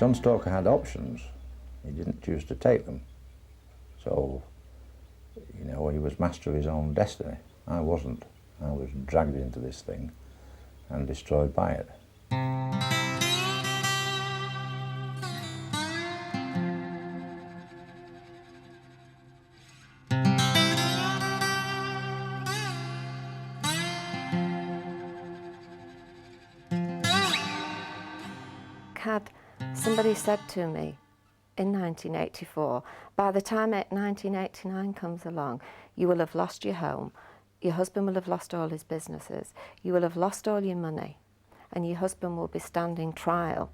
John Stalker had options. He didn't choose to take them. So, you know, he was master of his own destiny. I wasn't. I was dragged into this thing and destroyed by it. Somebody said to me in 1984, by the time 1989 comes along, you will have lost your home, your husband will have lost all his businesses, you will have lost all your money, and your husband will be standing trial.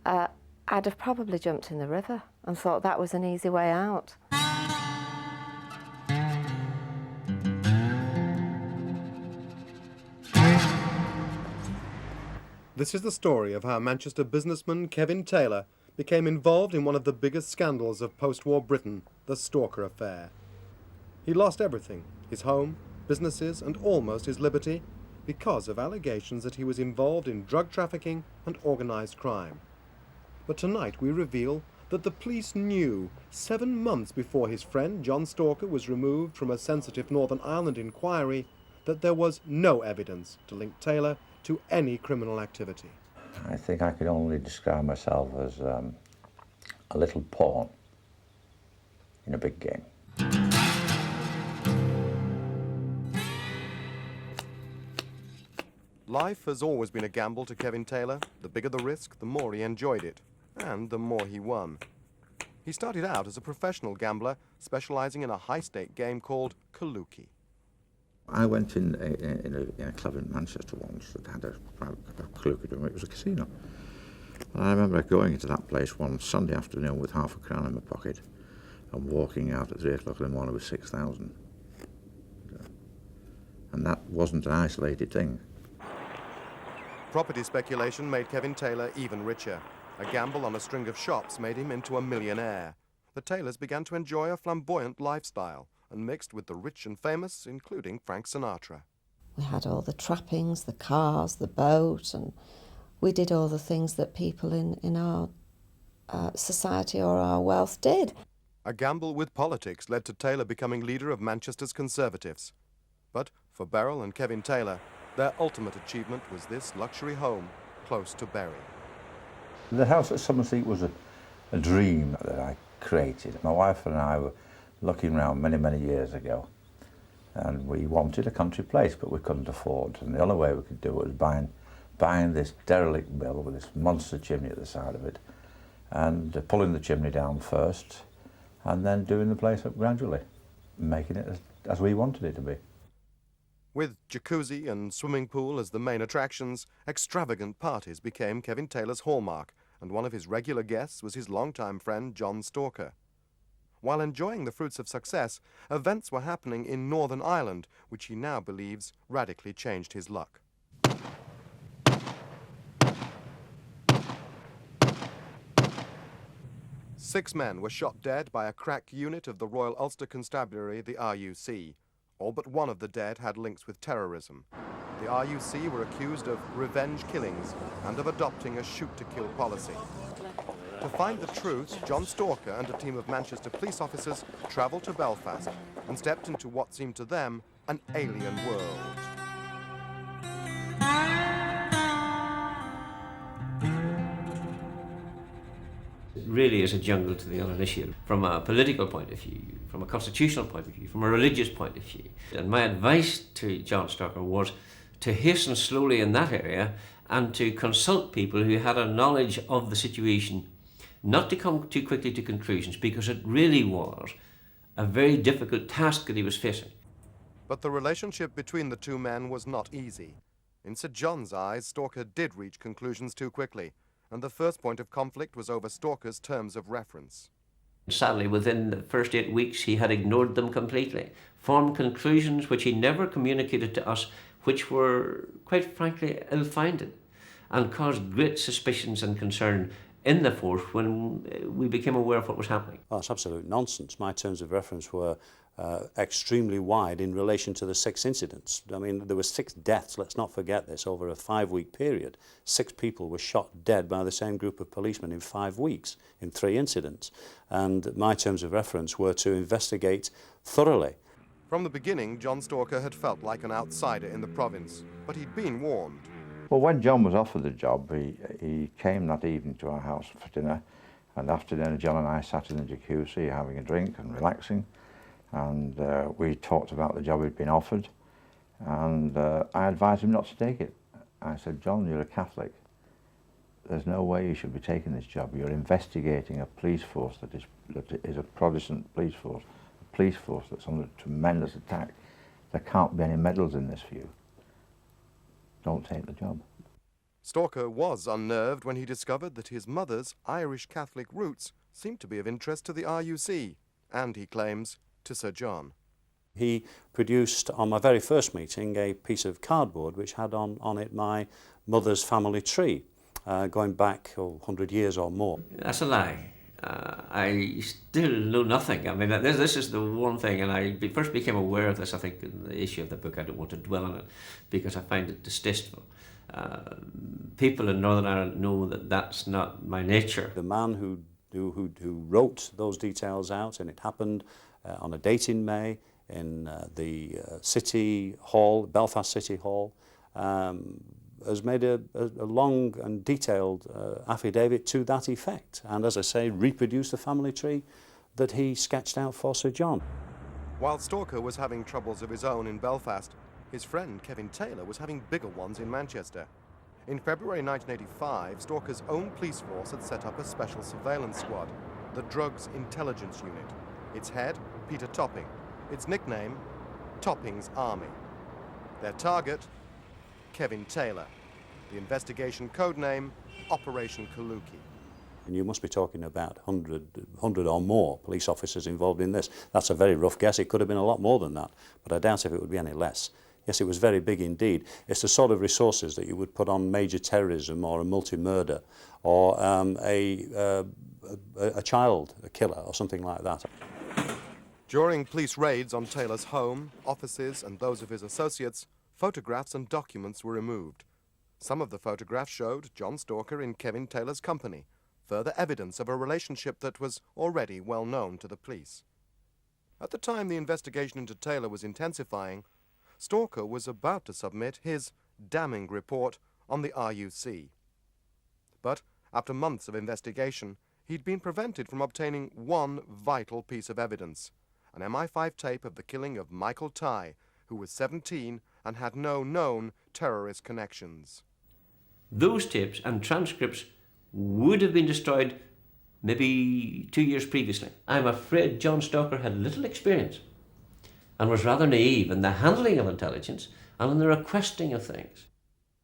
I'd have probably jumped in the river and thought that was an easy way out. This is the story of how Manchester businessman Kevin Taylor became involved in one of the biggest scandals of post-war Britain, the Stalker affair. He lost everything, his home, businesses and almost his liberty, because of allegations that he was involved in drug trafficking and organised crime. But tonight we reveal that the police knew 7 months before his friend John Stalker was removed from a sensitive Northern Ireland inquiry that there was no evidence to link Taylor to any criminal activity. I think I could only describe myself as a little pawn in a big game. Life has always been a gamble to Kevin Taylor. The bigger the risk, the more he enjoyed it, and the more he won. He started out as a professional gambler, specialising in a high-stake game called Kaluki. I went in a club in Manchester once that had a Kaluki room. It was a casino. And I remember going into that place one Sunday afternoon with half a crown in my pocket and walking out at 3 o'clock in the morning with 6,000. And that wasn't an isolated thing. Property speculation made Kevin Taylor even richer. A gamble on a string of shops made him into a millionaire. The Taylors began to enjoy a flamboyant lifestyle and mixed with the rich and famous, including Frank Sinatra. We had all the trappings, the cars, the boat, and we did all the things that people in our society or our wealth did. A gamble with politics led to Taylor becoming leader of Manchester's Conservatives. But for Beryl and Kevin Taylor, their ultimate achievement was this luxury home close to Bury. The house at Summerseat was a dream that I created. My wife and I were looking around many, many years ago, and we wanted a country place, but we couldn't afford. And the only way we could do it was buying this derelict mill with this monster chimney at the side of it, and pulling the chimney down first, and then doing the place up gradually, making it as we wanted it to be. With jacuzzi and swimming pool as the main attractions, extravagant parties became Kevin Taylor's hallmark, and one of his regular guests was his longtime friend John Stalker. While enjoying the fruits of success, events were happening in Northern Ireland, which he now believes radically changed his luck. Six men were shot dead by a crack unit of the Royal Ulster Constabulary, the RUC. All but one of the dead had links with terrorism. The RUC were accused of revenge killings and of adopting a shoot-to-kill policy. To find the truth, John Stalker and a team of Manchester police officers travelled to Belfast and stepped into what seemed to them an alien world. It really is a jungle to the uninitiated, from a political point of view, from a constitutional point of view, from a religious point of view. And my advice to John Stalker was to hasten slowly in that area and to consult people who had a knowledge of the situation, not to come too quickly to conclusions, because it really was a very difficult task that he was facing. But the relationship between the two men was not easy. In Sir John's eyes, Stalker did reach conclusions too quickly, and the first point of conflict was over Stalker's terms of reference. Sadly, within the first 8 weeks, he had ignored them completely, formed conclusions which he never communicated to us, which were, quite frankly, ill-founded, and caused great suspicions and concern in the force when we became aware of what was happening. Oh, it's absolute nonsense. My terms of reference were extremely wide in relation to the 6 incidents. I mean, there were 6 deaths, let's not forget this, over a 5-week period. 6 people were shot dead by the same group of policemen in 5 weeks, in 3 incidents. And my terms of reference were to investigate thoroughly. From the beginning, John Stalker had felt like an outsider in the province, but he'd been warned. Well, when John was offered the job, he came that evening to our house for dinner, and after dinner John and I sat in the jacuzzi having a drink and relaxing, and we talked about the job he'd been offered, and I advised him not to take it. I said, John, you're a Catholic. There's no way you should be taking this job. You're investigating a police force that is a Protestant police force, a police force that's under tremendous attack. There can't be any medals in this for you. Don't take the job. Stalker was unnerved when he discovered that his mother's Irish Catholic roots seemed to be of interest to the RUC, and, he claims, to Sir John. He produced, on my very first meeting, a piece of cardboard which had on it my mother's family tree, going back 100 years or more. That's a lie. I still know nothing. I mean, this is the one thing, and I first became aware of this, I think, in the issue of the book. I don't want to dwell on it because I find it distasteful. People in Northern Ireland know that that's not my nature. The man who wrote those details out, and it happened on a date in May in the City Hall, Belfast City Hall, has made a long and detailed affidavit to that effect, and, as I say, reproduced the family tree that he sketched out for Sir John. While Stalker was having troubles of his own in Belfast, his friend Kevin Taylor was having bigger ones in Manchester. In February 1985, Stalker's own police force had set up a special surveillance squad, the Drugs Intelligence Unit. Its head, Peter Topping. Its nickname, Topping's Army. Their target, Kevin Taylor. The investigation codename, Operation Kaluki. And you must be talking about 100 or more police officers involved in this. That's a very rough guess. It could have been a lot more than that, but I doubt if it would be any less. Yes, it was very big indeed. It's the sort of resources that you would put on major terrorism or a multi-murder or a child killer or something like that. During police raids on Taylor's home, offices and those of his associates, photographs and documents were removed. Some of the photographs showed John Stalker in Kevin Taylor's company, further evidence of a relationship that was already well known to the police. At the time the investigation into Taylor was intensifying, Stalker was about to submit his damning report on the RUC. But after months of investigation, he'd been prevented from obtaining one vital piece of evidence, an MI5 tape of the killing of Michael Tighe, who was 17 and had no known terrorist connections. Those tapes and transcripts would have been destroyed maybe 2 years previously. I'm afraid John Stalker had little experience and was rather naive in the handling of intelligence and in the requesting of things.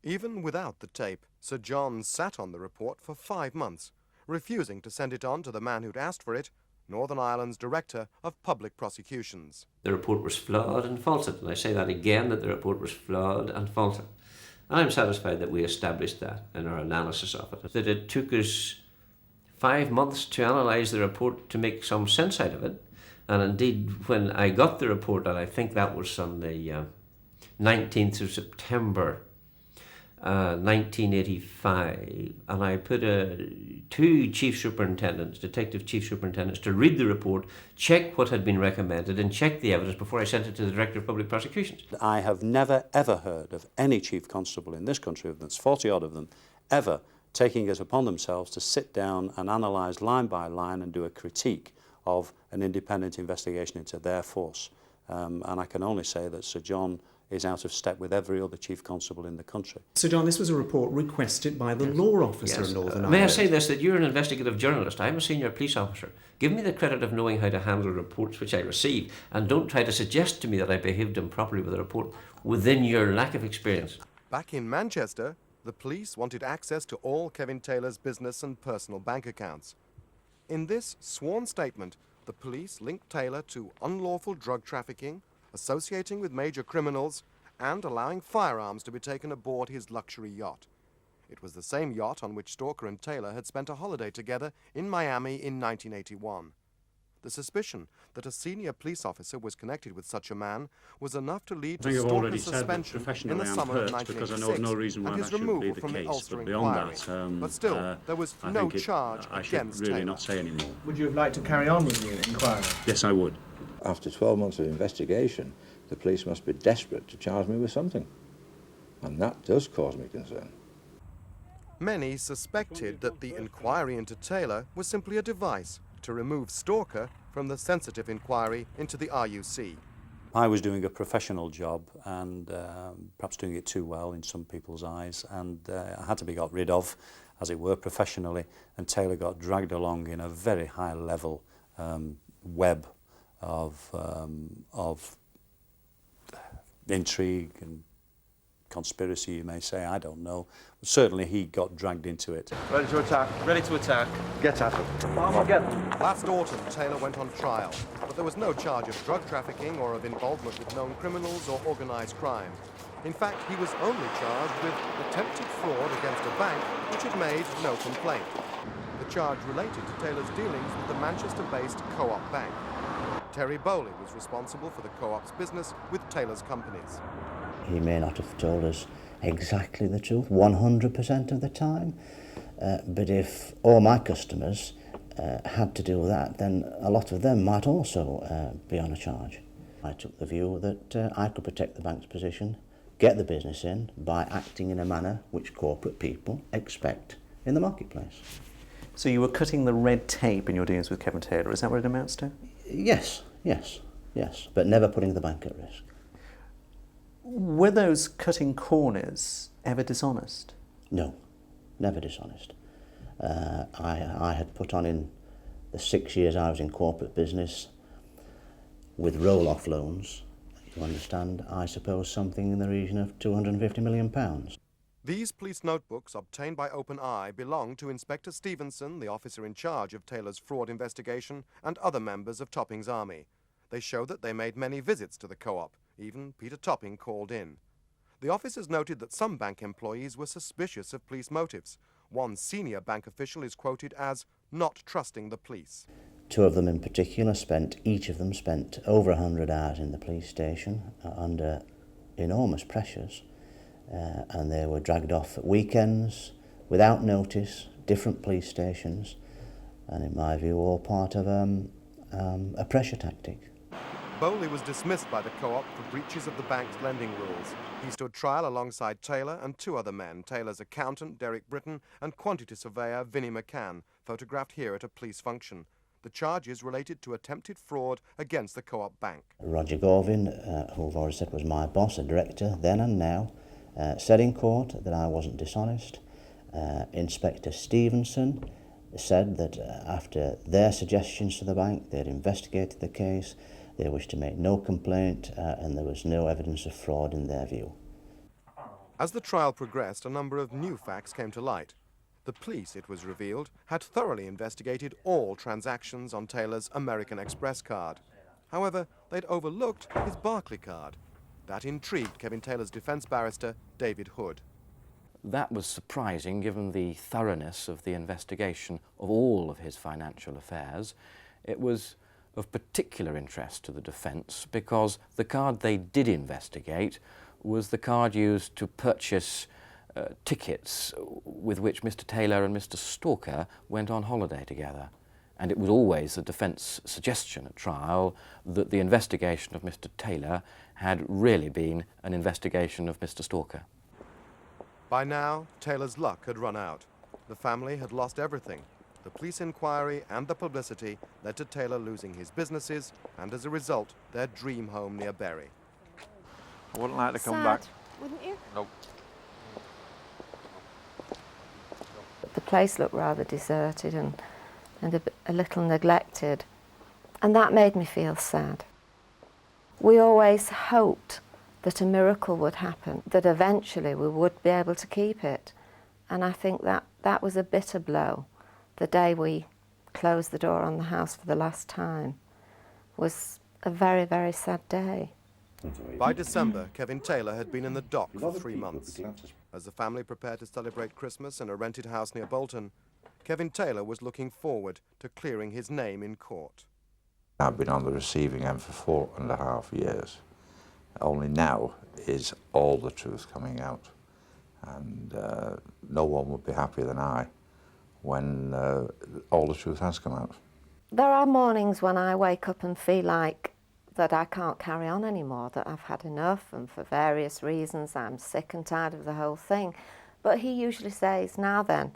Even without the tape, Sir John sat on the report for 5 months, refusing to send it on to the man who'd asked for it, Northern Ireland's Director of Public Prosecutions. The report was flawed and faulted, and I say that again, that the report was flawed and faulted. And I'm satisfied that we established that in our analysis of it. That it took us 5 months to analyse the report to make some sense out of it. And indeed, when I got the report, and I think that was on the 19th of September 1985, and I put 2 chief superintendents, detective chief superintendents, to read the report, check what had been recommended, and check the evidence before I sent it to the Director of Public Prosecutions. I have never ever heard of any chief constable in this country, there's 40 odd of them, ever taking it upon themselves to sit down and analyse line by line and do a critique of an independent investigation into their force. And I can only say that Sir John is out of step with every other chief constable in the country. Sir John, this was a report requested by the law officer in Northern Ireland. May I say this, that you're an investigative journalist, I'm a senior police officer. Give me the credit of knowing how to handle reports which I receive, and don't try to suggest to me that I behaved improperly with a report within your lack of experience. Back in Manchester, the police wanted access to all Kevin Taylor's business and personal bank accounts. In this sworn statement, the police linked Taylor to unlawful drug trafficking, associating with major criminals, and allowing firearms to be taken aboard his luxury yacht. It was the same yacht on which Stalker and Taylor had spent a holiday together in Miami in 1981. The suspicion that a senior police officer was connected with such a man was enough to lead I to think I've Stalker's already said that suspension in professionally the I'm summer of hurt because I 1986 know of no reason why and his that shouldn't be removal the from the case. Ulster But beyond inquiry. that, But still, there was I no think charge I against should really Taylor. not say any more. Would you have liked to carry on with the inquiry? Yes, I would. After 12 months of investigation, the police must be desperate to charge me with something. And that does cause me concern. Many suspected that the inquiry into Taylor was simply a device to remove Stalker from the sensitive inquiry into the RUC. I was doing a professional job and perhaps doing it too well in some people's eyes, and I had to be got rid of, as it were, professionally, and Taylor got dragged along in a very high level web of intrigue and conspiracy, you may say, I don't know. But certainly he got dragged into it. Ready to attack. Ready to attack. Get at it. Last autumn, Taylor went on trial, but there was no charge of drug trafficking or of involvement with known criminals or organised crime. In fact, he was only charged with attempted fraud against a bank which had made no complaint. The charge related to Taylor's dealings with the Manchester-based Co-op Bank. Terry Bowley was responsible for the Co-op's business with Taylor's companies. He may not have told us exactly the truth 100% of the time, but if all my customers had to do that, then a lot of them might also be on a charge. I took the view that I could protect the bank's position, get the business in by acting in a manner which corporate people expect in the marketplace. So you were cutting the red tape in your dealings with Kevin Taylor, is that what it amounts to? Yes, but never putting the bank at risk. Were those cutting corners ever dishonest? No, never dishonest. I had put on in the 6 years I was in corporate business with roll-off loans, you understand, I suppose something in the region of £250 million. These police notebooks obtained by OpenEye belong to Inspector Stevenson, the officer in charge of Taylor's fraud investigation, and other members of Topping's army. They show that they made many visits to the Co-op. Even Peter Topping called in. The officers noted that some bank employees were suspicious of police motives. One senior bank official is quoted as not trusting the police. Two of them in particular each of them spent over 100 hours in the police station under enormous pressures, and they were dragged off at weekends without notice, different police stations, and in my view all part of a pressure tactic. Bowley was dismissed by the Co-op for breaches of the bank's lending rules. He stood trial alongside Taylor and two other men, Taylor's accountant, Derek Britton, and quantity surveyor, Vinnie McCann, photographed here at a police function. The charges related to attempted fraud against the Co-op Bank. Roger Gorvin, who I've already said was my boss, a director then and now, said in court that I wasn't dishonest. Inspector Stevenson said that after their suggestions to the bank, they'd investigated the case, they wished to make no complaint, and there was no evidence of fraud in their view. As the trial progressed, a number of new facts came to light. The police, it was revealed, had thoroughly investigated all transactions on Taylor's American Express card. However, they'd overlooked his Barclay card. That intrigued Kevin Taylor's defence barrister, David Hood. That was surprising given the thoroughness of the investigation of all of his financial affairs. It was of particular interest to the defence because the card they did investigate was the card used to purchase tickets with which Mr. Taylor and Mr. Stalker went on holiday together. And it was always the defence suggestion at trial that the investigation of Mr. Taylor had really been an investigation of Mr. Stalker. By now, Taylor's luck had run out. The family had lost everything. The police inquiry and the publicity led to Taylor losing his businesses and, as a result, their dream home near Bury. I wouldn't like to come Sad, back. wouldn't you? Nope. The place looked rather deserted and a little neglected, and that made me feel sad. We always hoped that a miracle would happen, that eventually we would be able to keep it, and I think that was a bitter blow. The day we closed the door on the house for the last time was a very, very sad day. By December, Kevin Taylor had been in the dock for 3 months. As the family prepared to celebrate Christmas in a rented house near Bolton, Kevin Taylor was looking forward to clearing his name in court. I've been on the receiving end for 4.5 years. Only now is all the truth coming out. And no one would be happier than I when all the truth has come out. There are mornings when I wake up and feel like that I can't carry on anymore, that I've had enough, and for various reasons I'm sick and tired of the whole thing. But he usually says, now then,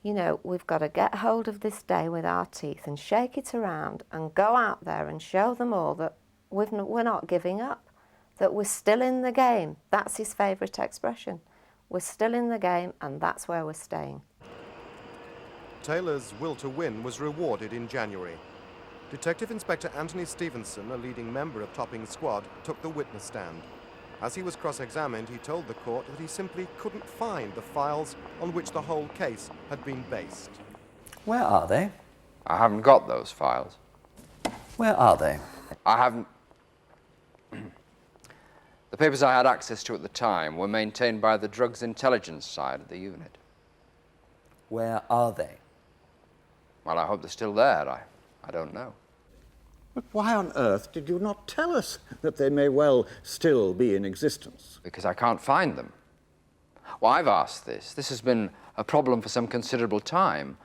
you know, we've got to get hold of this day with our teeth and shake it around and go out there and show them all that we're not giving up, that we're still in the game. That's his favourite expression. We're still in the game, and that's where we're staying. Taylor's will to win was rewarded in January. Detective Inspector Anthony Stevenson, a leading member of Topping's squad, took the witness stand. As he was cross-examined, he told the court that he simply couldn't find the files on which the whole case had been based. Where are they? I haven't got those files. Where are they? I haven't... The papers I had access to at the time were maintained by the drugs intelligence side of the unit. Where are they? Well, I hope they're still there. I don't know. But why on earth did you not tell us that they may well still be in existence? Because I can't find them. Well, I've asked this. This has been a problem for some considerable time.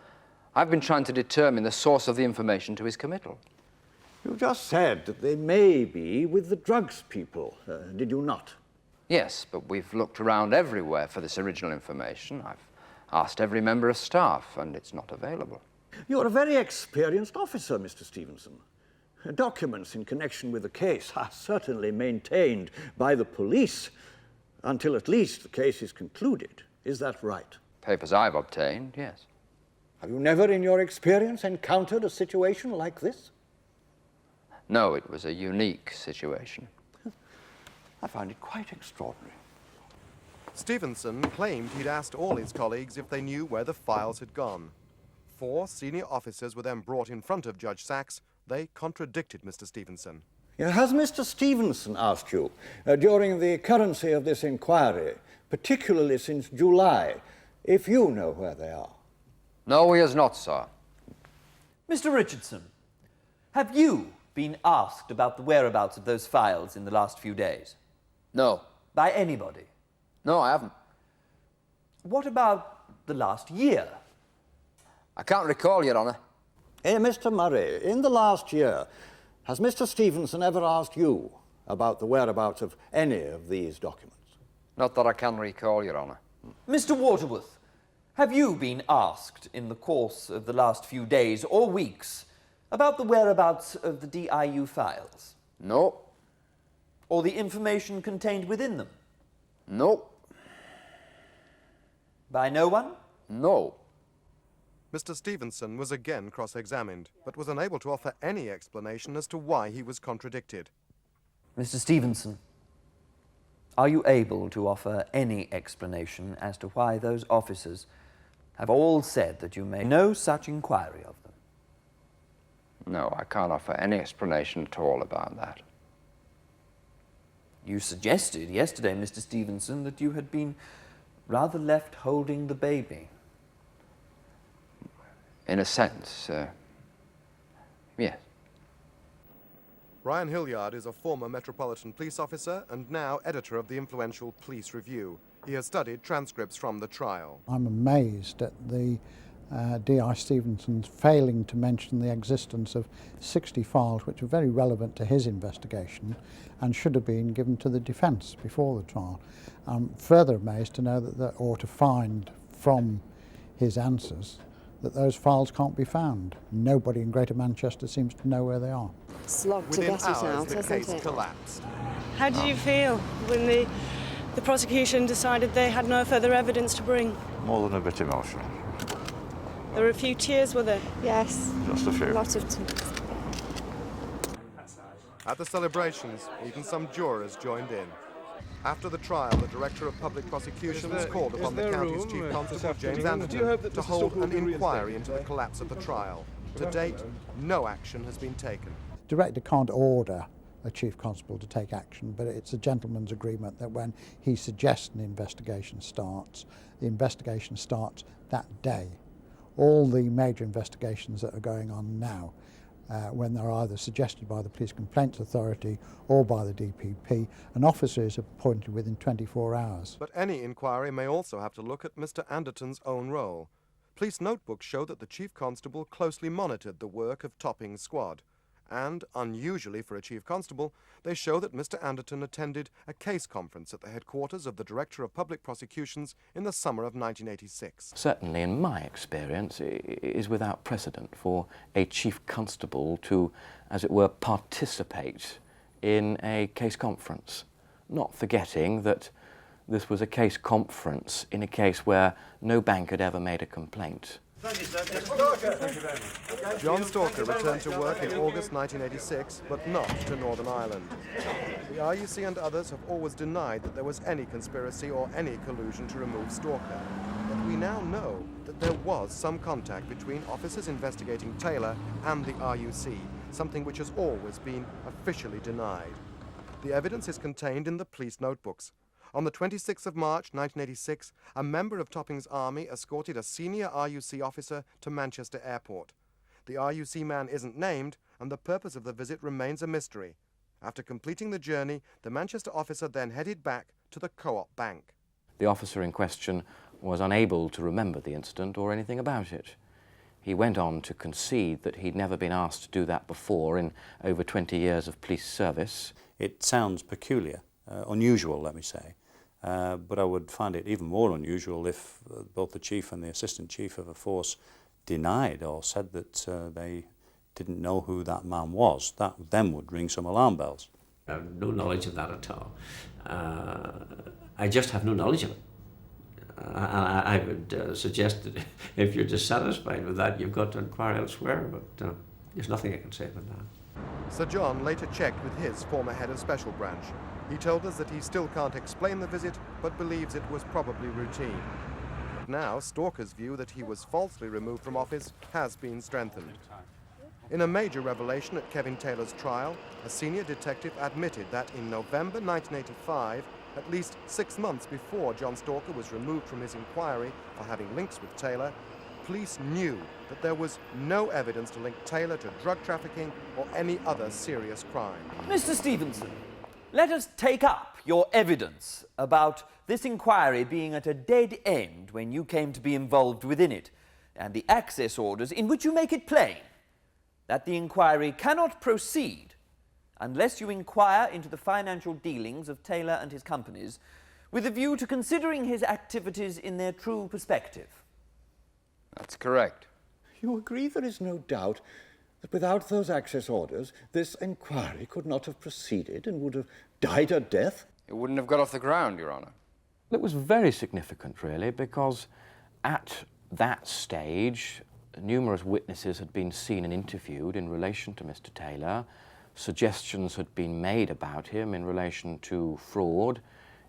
I've been trying to determine the source of the information to his committal. You just said that they may be with the drugs people, did you not? Yes, but we've looked around everywhere for this original information. I've asked every member of staff, and it's not available. You're a very experienced officer, Mr. Stevenson. Documents in connection with the case are certainly maintained by the police until at least the case is concluded. Is that right? Papers I've obtained, yes. Have you never in your experience encountered a situation like this? No, it was a unique situation. I find it quite extraordinary. Stevenson claimed he'd asked all his colleagues if they knew where the files had gone. 4 senior officers were then brought in front of Judge Sachs. They contradicted Mr. Stevenson. Has Mr. Stevenson asked you, during the currency of this inquiry, particularly since July, if you know where they are? No, he has not, sir. Mr. Richardson, have you been asked about the whereabouts of those files in the last few days? No. By anybody? No, I haven't. What about the last year? I can't recall, Your Honour. Mr. Murray, in the last year, has Mr. Stevenson ever asked you about the whereabouts of any of these documents? Not that I can recall, Your Honour. Mr. Waterworth, have you been asked in the course of the last few days or weeks about the whereabouts of the DIU files? No. Or the information contained within them? No. By no one? No. Mr. Stevenson was again cross-examined, but was unable to offer any explanation as to why he was contradicted. Mr. Stevenson, are you able to offer any explanation as to why those officers have all said that you made no such inquiry of them? No, I can't offer any explanation at all about that. You suggested yesterday, Mr. Stevenson, that you had been rather left holding the baby. In a sense, yes. Brian Hilliard is a former Metropolitan Police officer and now editor of the influential Police Review. He has studied transcripts from the trial. I'm amazed at the D.I. Stevenson's failing to mention the existence of 60 files which are very relevant to his investigation and should have been given to the defence before the trial. I'm further amazed to know or to find from his answers that those files can't be found. Nobody in Greater Manchester seems to know where they are. Slog to Within get it hours, out, the hasn't case it? collapsed. How did you feel when the prosecution decided they had no further evidence to bring? More than a bit emotional. There were a few tears, were there? Yes. Just a few. Lots of tears. At the celebrations, even some jurors joined in. After the trial, the Director of Public Prosecutions called upon the county's Chief Constable, James Anderton, to hold an inquiry into the collapse of the trial. To date, no action has been taken. The director can't order a chief constable to take action, but it's a gentleman's agreement that when he suggests an investigation starts, the investigation starts that day. All the major investigations that are going on now when they're either suggested by the Police Complaints Authority or by the DPP. An officer is appointed within 24 hours. But any inquiry may also have to look at Mr. Anderton's own role. Police notebooks show that the Chief Constable closely monitored the work of Topping's squad. And, unusually for a Chief Constable, they show that Mr. Anderton attended a case conference at the headquarters of the Director of Public Prosecutions in the summer of 1986. Certainly, in my experience, it is without precedent for a Chief Constable to, as it were, participate in a case conference, not forgetting that this was a case conference in a case where no bank had ever made a complaint. John Stalker returned to work in August 1986, but not to Northern Ireland. The RUC and others have always denied that there was any conspiracy or any collusion to remove Stalker. But we now know that there was some contact between officers investigating Taylor and the RUC, something which has always been officially denied. The evidence is contained in the police notebooks. On the 26th of March 1986, a member of Topping's army escorted a senior RUC officer to Manchester Airport. The RUC man isn't named, and the purpose of the visit remains a mystery. After completing the journey, the Manchester officer then headed back to the Co-op Bank. The officer in question was unable to remember the incident or anything about it. He went on to concede that he'd never been asked to do that before in over 20 years of police service. It sounds peculiar, unusual, let me say. But I would find it even more unusual if both the chief and the assistant chief of a force denied or said that they didn't know who that man was. That then would ring some alarm bells. I have no knowledge of that at all. I just have no knowledge of it. I would suggest that if you're dissatisfied with that, you've got to inquire elsewhere, but there's nothing I can say about that. Sir John later checked with his former head of Special Branch. He told us that he still can't explain the visit, but believes it was probably routine. But now, Stalker's view that he was falsely removed from office has been strengthened. In a major revelation at Kevin Taylor's trial, a senior detective admitted that in November 1985, at least 6 months before John Stalker was removed from his inquiry for having links with Taylor, police knew that there was no evidence to link Taylor to drug trafficking or any other serious crime. Mr. Stevenson, let us take up your evidence about this inquiry being at a dead end when you came to be involved within it, and the access orders in which you make it plain that the inquiry cannot proceed unless you inquire into the financial dealings of Taylor and his companies with a view to considering his activities in their true perspective. That's correct. You agree there is no doubt that without those access orders, this inquiry could not have proceeded and would have died a death? It wouldn't have got off the ground, Your Honour. It was very significant, really, because at that stage, numerous witnesses had been seen and interviewed in relation to Mr. Taylor. Suggestions had been made about him in relation to fraud,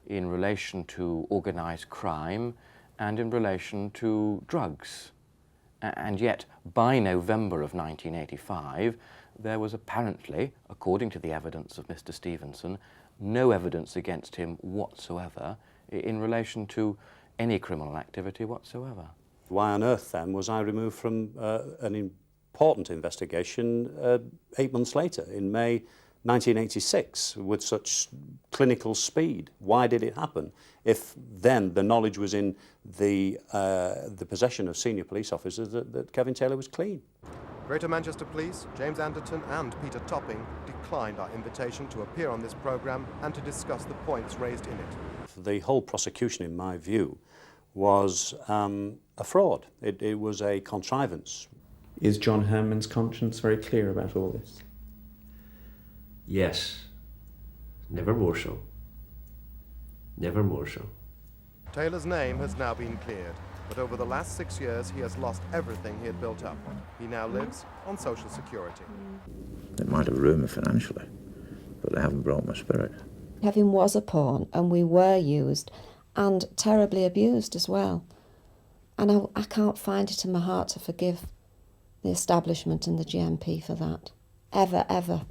in relation to organised crime, and in relation to drugs. And yet, by November of 1985, there was apparently, according to the evidence of Mr. Stevenson, no evidence against him whatsoever in relation to any criminal activity whatsoever. Why on earth, then, was I removed from an important investigation 8 months later, in May 1986, with such clinical speed? Why did it happen if then the knowledge was in the possession of senior police officers that Kevin Taylor was clean? Greater Manchester Police, James Anderton and Peter Topping declined our invitation to appear on this programme and to discuss the points raised in it. The whole prosecution, in my view, was a fraud. It was a contrivance. Is John Herman's conscience very clear about all this? Yes. Never more so. Never more so. Taylor's name has now been cleared, but over the last 6 years he has lost everything he had built up. He now lives on Social Security. They might have ruined me financially, but they haven't broken my spirit. Kevin was a pawn, and we were used and terribly abused as well. And I can't find it in my heart to forgive the establishment and the GMP for that. Ever, ever.